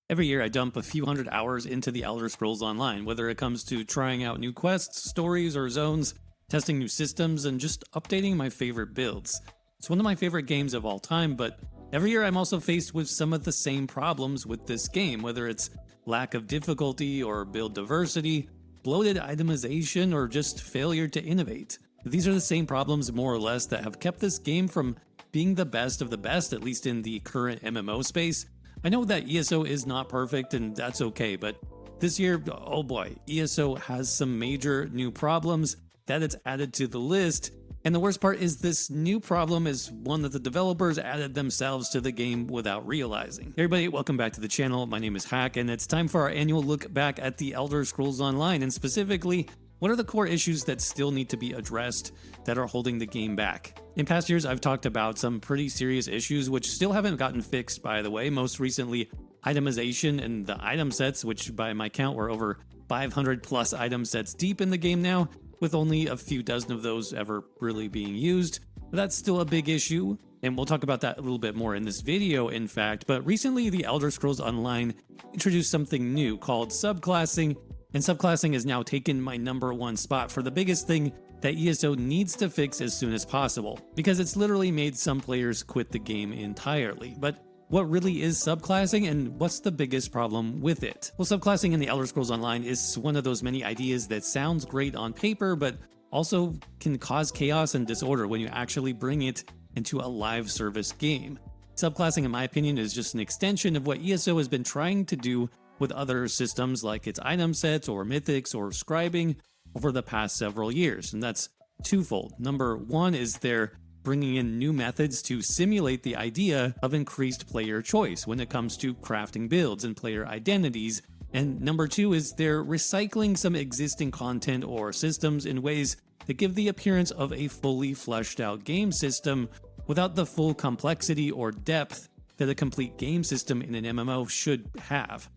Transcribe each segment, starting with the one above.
Every year I dump a few hundred hours into the Elder Scrolls Online, whether it comes to trying out new quests, stories, or zones, testing new systems, and just updating my favorite builds. It's one of my favorite games of all time, but every year I'm also faced with some of the same problems with this game, whether it's lack of difficulty or build diversity, bloated itemization, or just failure to innovate. These are the same problems more or less that have kept this game from being the best of the best, at least in the current MMO space. I know that ESO is not perfect and that's okay, but this year, oh boy, ESO has some major new problems that it's added to the list. And the worst part is this new problem is one that the developers added themselves to the game without realizing. Hey everybody, welcome back to the channel. My name is Hack, and it's time for our annual look back at the Elder Scrolls Online, and specifically, what are the core issues that still need to be addressed that are holding the game back? In past years, I've talked about some pretty serious issues which still haven't gotten fixed, by the way. Most recently, itemization and the item sets, which by my count were over 500 plus item sets deep in the game now, with only a few dozen of those ever really being used. But that's still a big issue, and we'll talk about that a little bit more in this video, in fact. But recently, the Elder Scrolls Online introduced something new called Subclassing, and Subclassing has now taken my #1 spot for the biggest thing that ESO needs to fix as soon as possible, because it's literally made some players quit the game entirely. But what really is subclassing, and what's the biggest problem with it? Well, subclassing in the Elder Scrolls Online is one of those many ideas that sounds great on paper, but also can cause chaos and disorder when you actually bring it into a live service game. Subclassing, in my opinion, is just an extension of what ESO has been trying to do with other systems like its item sets or mythics or scribing over the past several years, and that's twofold. Number one is they're bringing in new methods to simulate the idea of increased player choice when it comes to crafting builds and player identities, and number two is they're recycling some existing content or systems in ways that give the appearance of a fully fleshed out game system without the full complexity or depth that a complete game system in an MMO should have.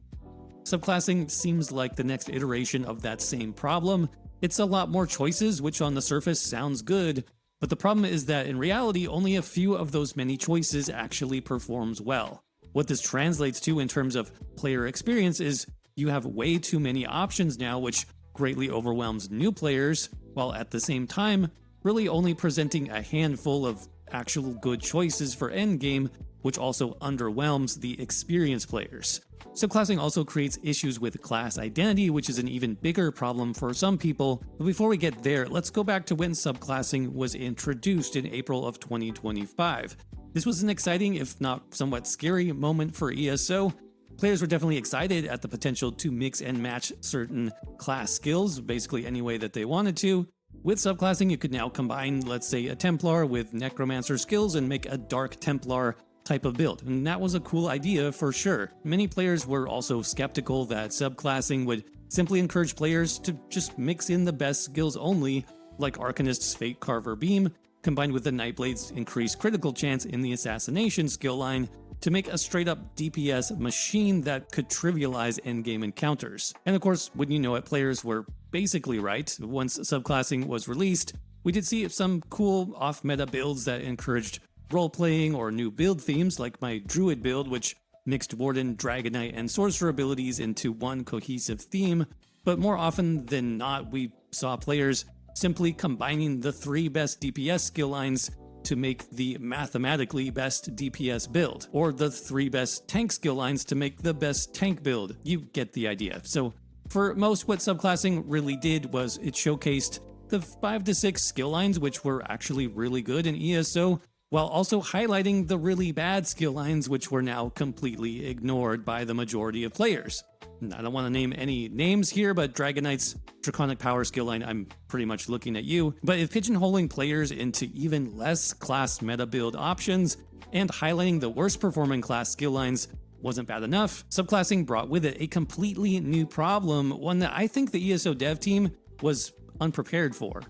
Subclassing seems like the next iteration of that same problem. It's a lot more choices, which on the surface sounds good, but the problem is that in reality, only a few of those many choices actually performs well. What this translates to in terms of player experience is you have way too many options now, which greatly overwhelms new players, while at the same time, really only presenting a handful of actual good choices for endgame, which also underwhelms the experienced players. Subclassing also creates issues with class identity, which is an even bigger problem for some people. But before we get there, let's go back to when subclassing was introduced in April of 2025. This was an exciting, if not somewhat scary, moment for ESO. Players were definitely excited at the potential to mix and match certain class skills, basically any way that they wanted to. With subclassing, you could now combine, let's say, a Templar with Necromancer skills and make a Dark Templar type of build, and that was a cool idea for sure. Many players were also skeptical that subclassing would simply encourage players to just mix in the best skills only, like Arcanist's Fate Carver Beam, combined with the Nightblade's increased critical chance in the Assassination skill line, to make a straight up DPS machine that could trivialize endgame encounters. And of course, wouldn't you know it, players were basically right. Once subclassing was released, we did see some cool off-meta builds that encouraged role-playing or new build themes, like my Druid build, which mixed Warden, Dragon Knight, and Sorcerer abilities into one cohesive theme. But more often than not, we saw players simply combining the 3 best DPS skill lines to make the mathematically best DPS build, or the 3 best tank skill lines to make the best tank build. You get the idea. So for most, what subclassing really did was it showcased the 5 to 6 skill lines, which were actually really good in ESO, while also highlighting the really bad skill lines, which were now completely ignored by the majority of players. And I don't want to name any names here, but Dragon Knight's Draconic Power skill line, I'm pretty much looking at you. But if pigeonholing players into even less class meta build options and highlighting the worst performing class skill lines wasn't bad enough, subclassing brought with it a completely new problem, one that I think the ESO dev team was unprepared for.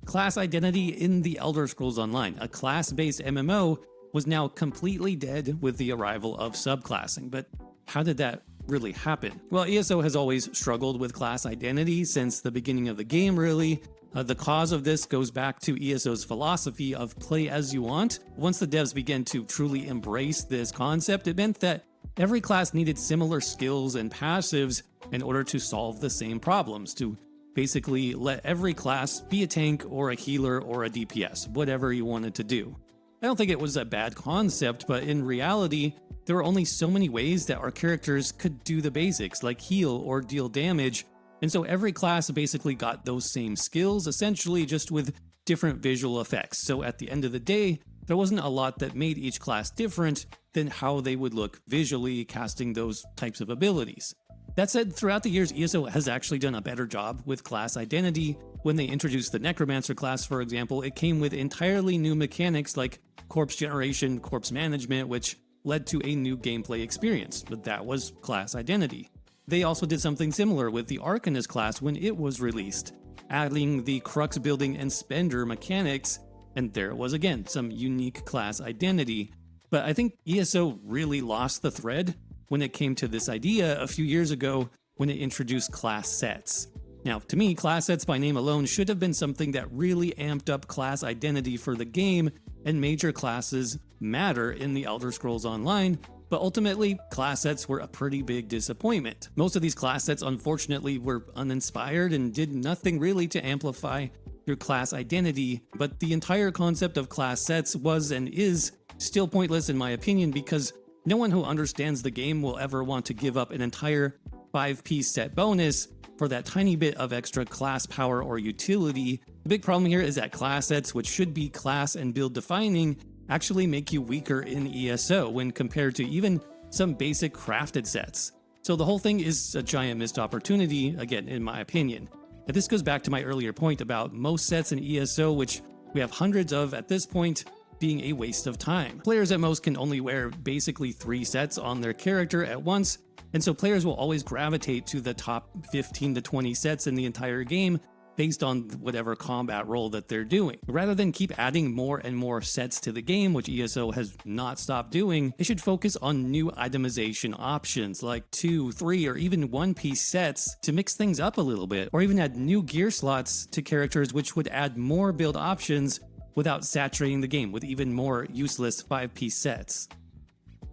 Class identity in the Elder Scrolls Online, a class-based MMO, was now completely dead with the arrival of subclassing. But how did that really happen? Well, ESO has always struggled with class identity since the beginning of the game, really. The cause of this goes back to ESO's philosophy of play as you want. Once the devs began to truly embrace this concept, it meant that every class needed similar skills and passives in order to solve the same problems, to basically let every class be a tank or a healer or a DPS, whatever you wanted to do. I don't think it was a bad concept, but in reality, there were only so many ways that our characters could do the basics, like heal or deal damage, and so every class basically got those same skills, essentially just with different visual effects. So at the end of the day, there wasn't a lot that made each class different than how they would look visually casting those types of abilities. That said, throughout the years, ESO has actually done a better job with class identity. When they introduced the Necromancer class, for example, it came with entirely new mechanics like corpse generation, corpse management, which led to a new gameplay experience, but that was class identity. They also did something similar with the Arcanist class when it was released, adding the crux building and spender mechanics, and there it was again, some unique class identity. But I think ESO really lost the thread when it came to this idea a few years ago when it introduced class sets. Now, to me, class sets by name alone should have been something that really amped up class identity for the game, and major classes matter in the Elder Scrolls Online, but ultimately, class sets were a pretty big disappointment. Most of these class sets, unfortunately, were uninspired and did nothing really to amplify your class identity, but the entire concept of class sets was and is still pointless in my opinion, because no one who understands the game will ever want to give up an entire 5-piece set bonus for that tiny bit of extra class power or utility. The big problem here is that class sets, which should be class and build defining, actually make you weaker in ESO when compared to even some basic crafted sets. So the whole thing is a giant missed opportunity, again, in my opinion. And this goes back to my earlier point about most sets in ESO, which we have hundreds of at this point, being a waste of time. Players at most can only wear basically 3 sets on their character at once, and so players will always gravitate to the top 15 to 20 sets in the entire game based on whatever combat role that they're doing. Rather than keep adding more and more sets to the game, which ESO has not stopped doing, they should focus on new itemization options like 2, 3, or even 1-piece sets to mix things up a little bit, or even add new gear slots to characters which would add more build options without saturating the game with even more useless 5-piece sets.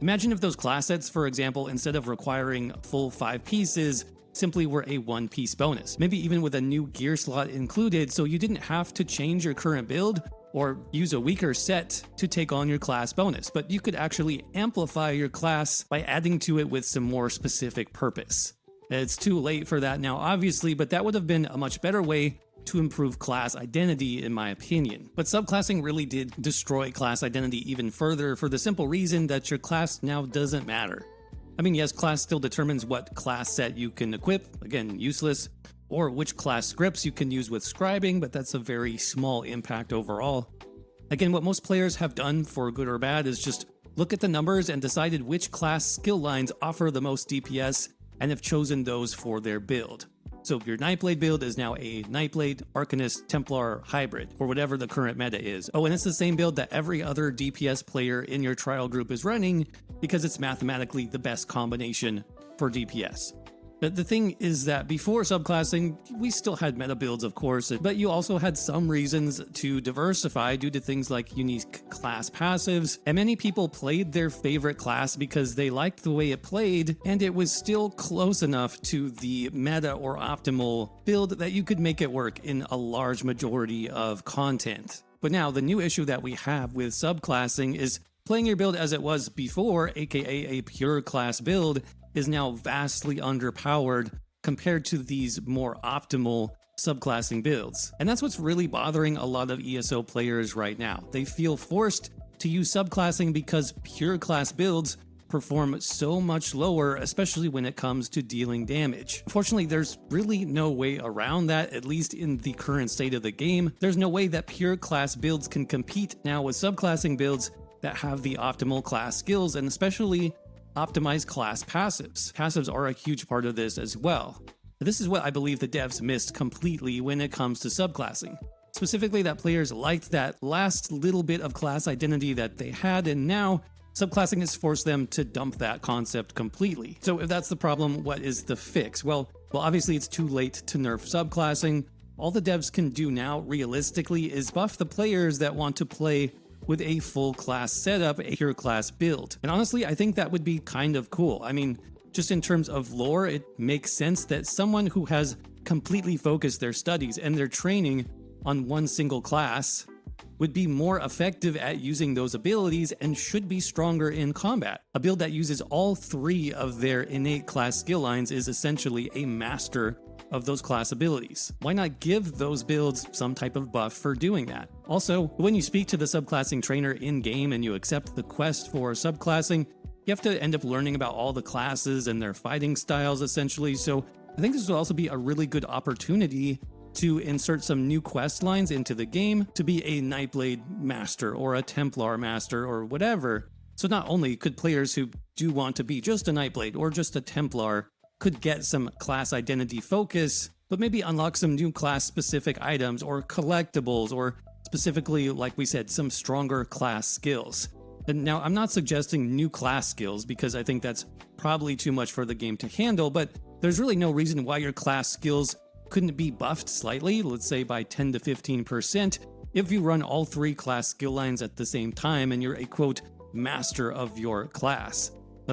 Imagine if those class sets, for example, instead of requiring full 5 pieces, simply were a 1-piece bonus, maybe even with a new gear slot included, so you didn't have to change your current build or use a weaker set to take on your class bonus, but you could actually amplify your class by adding to it with some more specific purpose. It's too late for that now, obviously, but that would have been a much better way to improve class identity, in my opinion. But subclassing really did destroy class identity even further for the simple reason that your class now doesn't matter. I mean, yes, class still determines what class set you can equip, again, useless, or which class scripts you can use with scribing, but that's a very small impact overall. Again, what most players have done, for good or bad, is just look at the numbers and decided which class skill lines offer the most DPS and have chosen those for their build. So your Nightblade build is now a Nightblade, Arcanist, Templar hybrid, or whatever the current meta is. Oh, and it's the same build that every other DPS player in your trial group is running because it's mathematically the best combination for DPS. But the thing is that before subclassing, we still had meta builds, of course, but you also had some reasons to diversify due to things like unique class passives, and many people played their favorite class because they liked the way it played, and it was still close enough to the meta or optimal build that you could make it work in a large majority of content. But now, the new issue that we have with subclassing is playing your build as it was before, aka a pure class build, is now vastly underpowered compared to these more optimal subclassing builds. And that's what's really bothering a lot of ESO players right now. They feel forced to use subclassing because pure class builds perform so much lower, especially when it comes to dealing damage. Unfortunately, there's really no way around that, at least in the current state of the game. There's no way that pure class builds can compete now with subclassing builds that have the optimal class skills, and especially optimize class passives. Passives are a huge part of this as well. This is what I believe the devs missed completely when it comes to subclassing. Specifically, that players liked that last little bit of class identity that they had, and now subclassing has forced them to dump that concept completely. So if that's the problem, what is the fix? Well, obviously it's too late to nerf subclassing. All the devs can do now, realistically, is buff the players that want to play with a full class setup, a pure class build. And honestly, I think that would be kind of cool. I mean, just in terms of lore, it makes sense that someone who has completely focused their studies and their training on one single class would be more effective at using those abilities and should be stronger in combat. A build that uses all three of their innate class skill lines is essentially a master of those class abilities. Why not give those builds some type of buff for doing that? Also, when you speak to the subclassing trainer in-game and you accept the quest for subclassing, you have to end up learning about all the classes and their fighting styles essentially, so I think this will also be a really good opportunity to insert some new quest lines into the game to be a Nightblade master or a Templar master or whatever. So not only could players who do want to be just a Nightblade or just a Templar could get some class identity focus, but maybe unlock some new class specific items or collectibles or specifically, like we said, some stronger class skills. And now I'm not suggesting new class skills because I think that's probably too much for the game to handle, but there's really no reason why your class skills couldn't be buffed slightly, let's say by 10 to 15%, if you run all three class skill lines at the same time and you're a quote master of your class.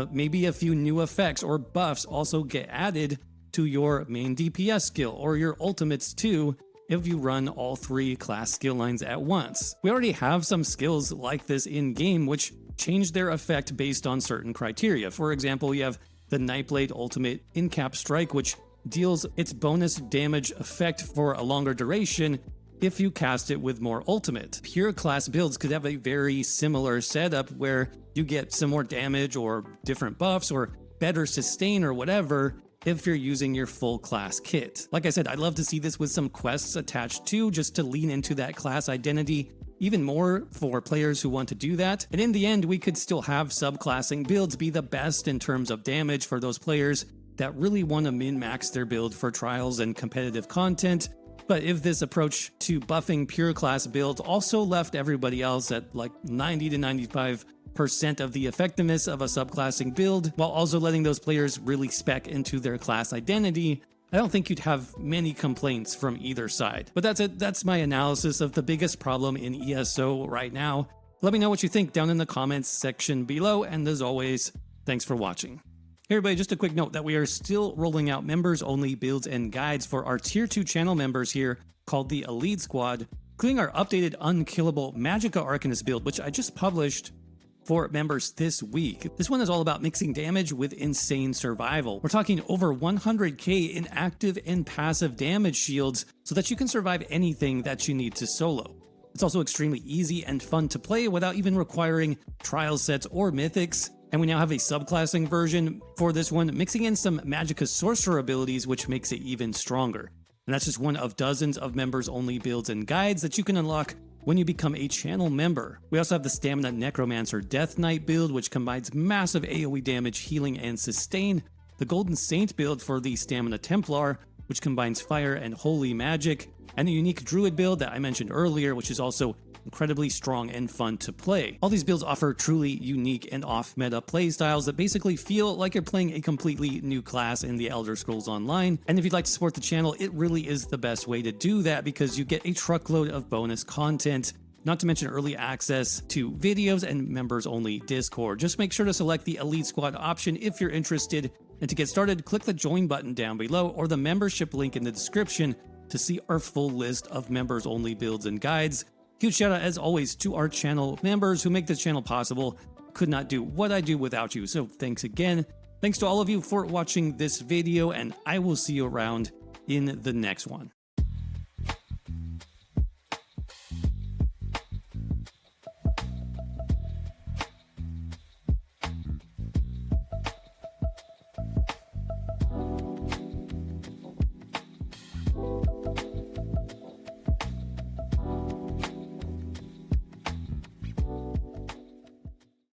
Maybe a few new effects or buffs also get added to your main DPS skill or your ultimates too if you run all three class skill lines at once. We already have some skills like this in game which change their effect based on certain criteria. For example, you have the Nightblade Ultimate In-Cap Strike, which deals its bonus damage effect for a longer duration if you cast it with more ultimate. Pure class builds could have a very similar setup where you get some more damage or different buffs or better sustain or whatever if you're using your full class kit. Like I said, I'd love to see this with some quests attached too, just to lean into that class identity even more for players who want to do that. And in the end, we could still have subclassing builds be the best in terms of damage for those players that really want to min-max their build for trials and competitive content. But if this approach to buffing pure class builds also left everybody else at like 90 to 95% of the effectiveness of a subclassing build, while also letting those players really spec into their class identity, I don't think you'd have many complaints from either side. But that's it. That's my analysis of the biggest problem in ESO right now. Let me know what you think down in the comments section below, and as always, thanks for watching. Hey everybody, just a quick note that we are still rolling out members-only builds and guides for our Tier 2 channel members here called the Elite Squad, including our updated Unkillable Magicka Arcanist build, which I just published for members this week. This one is all about mixing damage with insane survival. We're talking over 100k in active and passive damage shields so that you can survive anything that you need to solo. It's also extremely easy and fun to play without even requiring trial sets or mythics. And we now have a subclassing version for this one, mixing in some Magicka sorcerer abilities, which makes it even stronger. And that's just one of dozens of members-only builds and guides that you can unlock when you become a channel member. We also have the Stamina Necromancer Death Knight build, which combines massive AoE damage, healing, and sustain. The Golden Saint build for the Stamina Templar, which combines fire and holy magic. And the unique Druid build that I mentioned earlier, which is also incredibly strong and fun to play. All these builds offer truly unique and off-meta playstyles that basically feel like you're playing a completely new class in the Elder Scrolls Online. And if you'd like to support the channel, it really is the best way to do that because you get a truckload of bonus content, not to mention early access to videos and members-only Discord. Just make sure to select the Elite Squad option if you're interested. And to get started, click the join button down below or the membership link in the description to see our full list of members-only builds and guides. Huge shout out as always to our channel members who make this channel possible. Could not do what I do without you, so thanks again. Thanks to all of you for watching this video, and I will see you around in the next one.